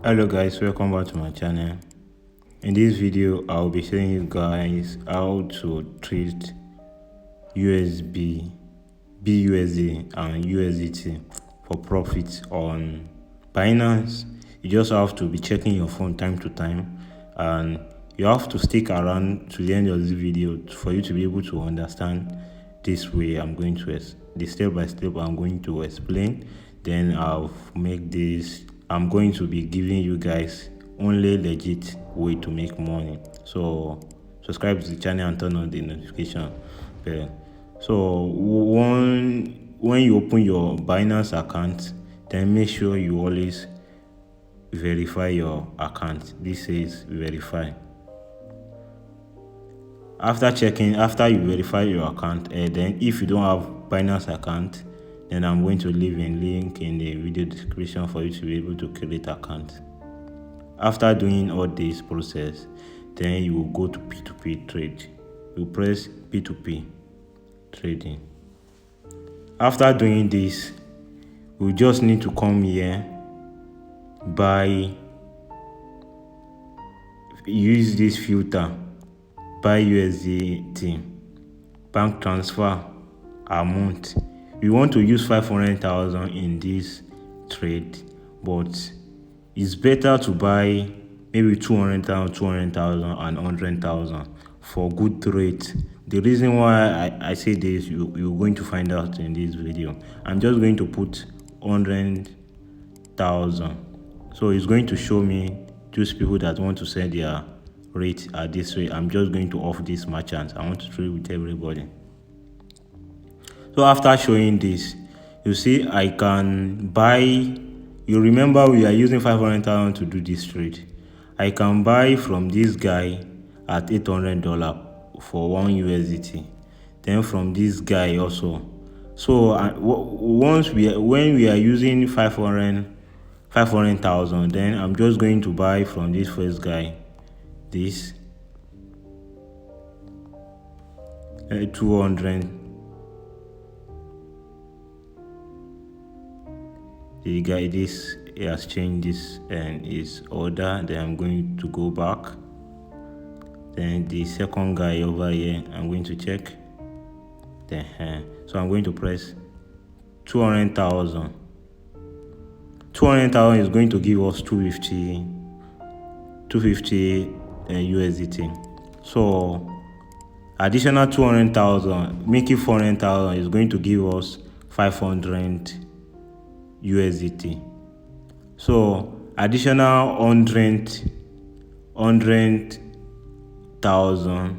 Hello guys, welcome back to my channel. In this video I'll be showing you guys how to trade USB, BUSD and USDT for profit on Binance. You just have to be checking your phone time to time, and you have to stick around to the end of this video for you to be able to understand this way. I'm going to the step by step I'm going to explain. Then I'm going to be giving you guys only legit way to make money. So subscribe to the channel and turn on the notification bell. So when you open your Binance account, then make sure you always verify your account. This says verify. After you verify your account, then if you don't have Binance account, then I'm going to leave a link in the video description for you to be able to create account. After doing all this process, then you will go to P2P trade. You press P2P trading. After doing this, we just need to come here, use this filter, buy USDT, bank transfer, amount. We want to use 500,000 in this trade, but it's better to buy maybe 200,000 and 100,000 for good rate. The reason why I say this, you're going to find out in this video. I'm just going to put 100,000, so it's going to show me those people that want to sell their rate at this rate. I'm just going to off this merchant. I want to trade with everybody. So after showing this, you see I can buy. You remember we are using 500,000 to do this trade. I can buy from this guy at $800 for 1 USDT. Then from this guy also. So when we are using 500,000, then I'm just going to buy from this first guy, this 200. The guy, this he has changed this and his order. Then I'm going to go back. Then the second guy over here, I'm going to check. Then so I'm going to press 200,000. 200,000 is going to give us 250 USDT. So additional 200,000, making 400,000 is going to give us 500 USDT. So additional 100,000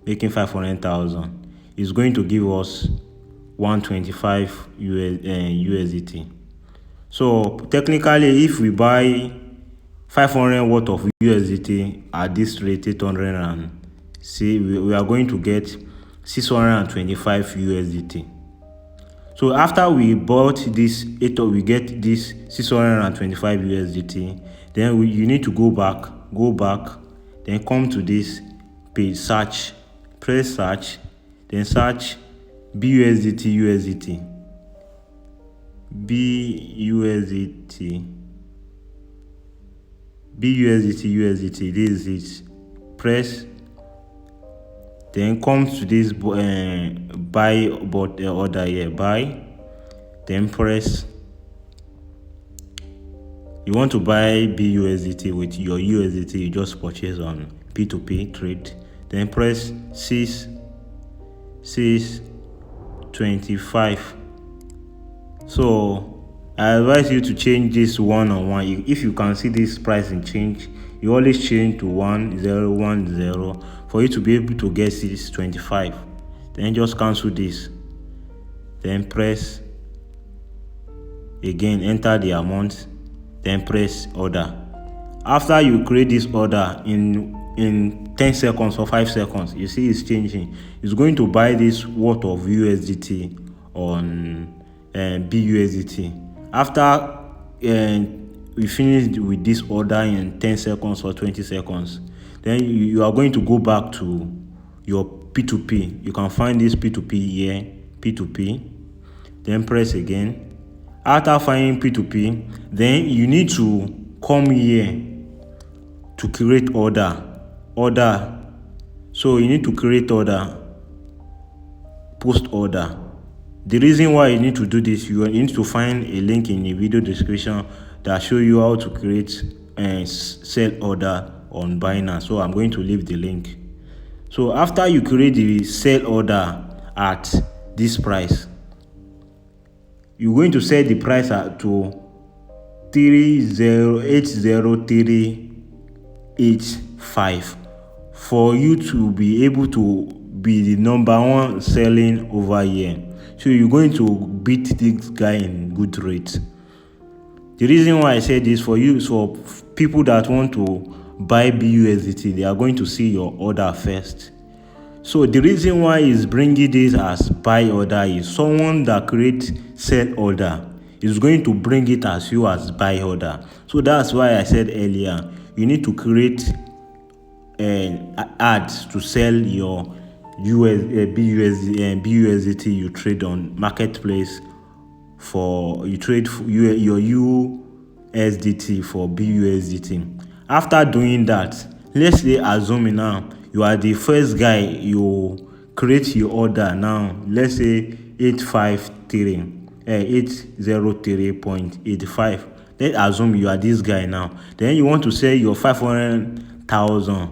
making 500,000 is going to give us 125 USDT. So technically, if we buy 500 worth of USDT at this rate 800, and see we are going to get 625 USDT. So after we bought this we get this 625 USDT. Then you need to go back, then come to this page, search, press search, then search BUSDT USDT. BUSDT USDT. This is it. Press. Then come to this buy order here, buy. Then press. You want to buy BUSDT with your USDT you just purchased on P2P trade. Then press 625. So I advise you to change this 1-on-1. If you can see this pricing change, you always change to 1010 for you to be able to get 625. Then just cancel this. Then press again, enter the amount, then press order. After you create this order in 10 seconds or 5 seconds, you see it's changing. It's going to buy this worth of USDT on BUSDT. After we finish with this order in 10 seconds or 20 seconds, then you are going to go back to your P2P. You can find this P2P here, P2P. Then press again. After finding P2P, then you need to come here to create order. So you need to create order, post order. The reason why you need to do this, you need to find a link in the video description that show you how to create and sell order on Binance. So I'm going to leave the link. So after you create the sell order at this price, you're going to set the price to 3080385 for you to be able to be the number one selling over here. So you're going to beat this guy in good rate. The reason why I said this for you, so people that want to buy BUSDT, they are going to see your order first. So the reason why is bringing this as buy order is someone that creates sell order is going to bring it as you as buy order. So that's why I said earlier, you need to create ads to sell your BUSDT you trade on marketplace for you trade your USDT for BUSDT. After doing that, let's say assume now you are the first guy, you create your order now. Let's say 803.85. Let's assume you are this guy now. Then you want to sell your 500,000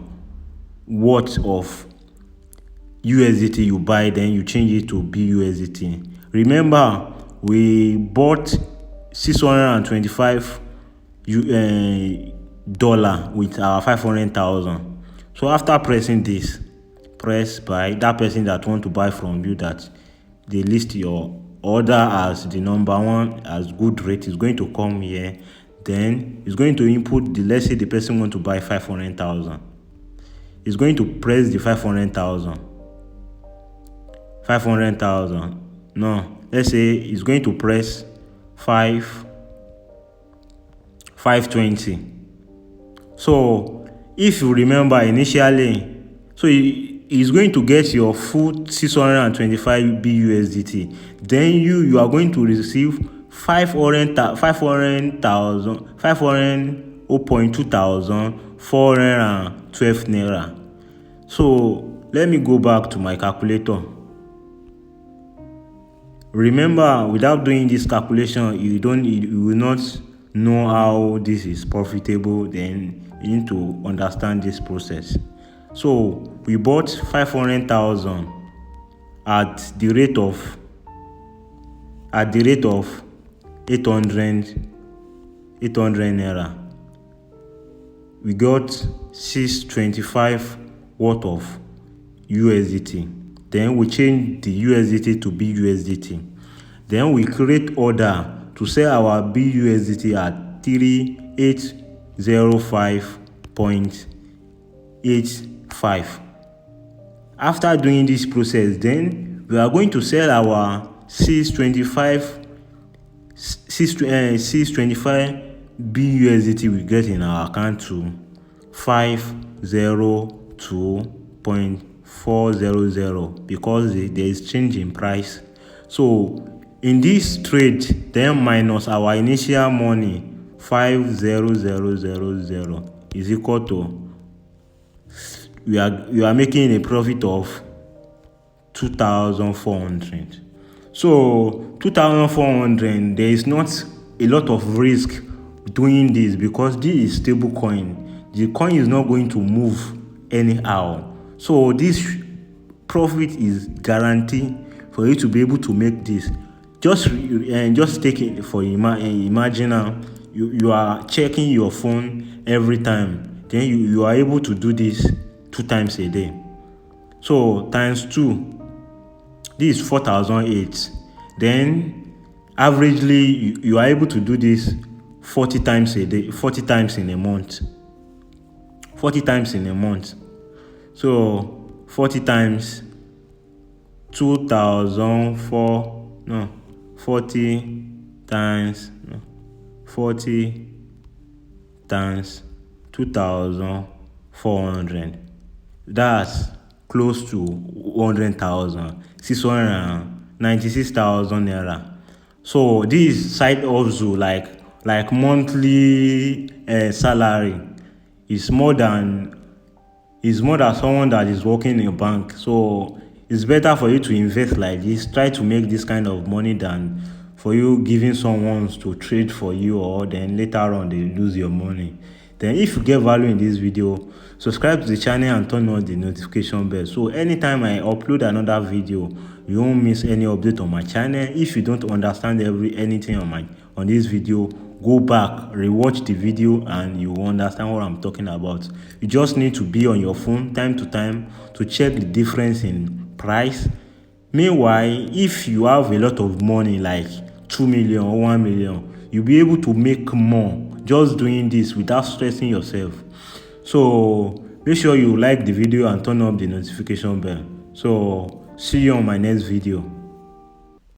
worth of USDT you buy, then you change it to BUSDT. Remember, we bought $625 dollar with our 500,000. So after pressing this, press buy, that person that want to buy from you, that they list your order as the number one as good rate, is going to come here. Then it's going to input the, let's say the person want to buy 500,000. It's going to press the 500,000. No, let's say it's going to press 520. So if you remember initially, so he's going to get your full 625 BUSDT. Then you are going to receive 500,412 naira. So let me go back to my calculator. Remember, without doing this calculation, you will not know how this is profitable. Then you need to understand this process. So we bought 500,000 at the rate of 800 naira. We got 625 worth of USDT. Then we change the USDT to BUSDT. Then we create order to sell our BUSDT at 3805.85. After doing this process, then we are going to sell our 625 BUSDT we get in our account to 502.400 because there is change in price. So in this trade, then minus our initial money 50000 is equal to, we are making a profit of 2,400. So 2,400, there is not a lot of risk doing this because this is stable coin. The coin is not going to move anyhow. So this profit is guaranteed for you to be able to make this. Just take it for imagine now you are checking your phone every time. Then you are able to do this 2 times a day. So times 2, this is 4,008. Then averagely you are able to do this 40 times a day, 40 times in a month. 40 times in a month. So 40 times 2,004, no, 40 times, no, 40 times 2,400. That's close to 100,000, 696,000 naira. So this side also like monthly salary. It's more than someone that is working in a bank. So it's better for you to invest like this. Try to make this kind of money than for you giving someone to trade for you, or then later on they lose your money. Then if you get value in this video, subscribe to the channel and turn on the notification bell, so anytime I upload another video, you won't miss any update on my channel. If you don't understand anything on this video, go back, rewatch the video, and you will understand what I'm talking about. You just need to be on your phone time to time to check the difference in price. Meanwhile, if you have a lot of money like 2 million or 1 million, you'll be able to make more just doing this without stressing yourself. So make sure you like the video and turn up the notification bell. So see you on my next video.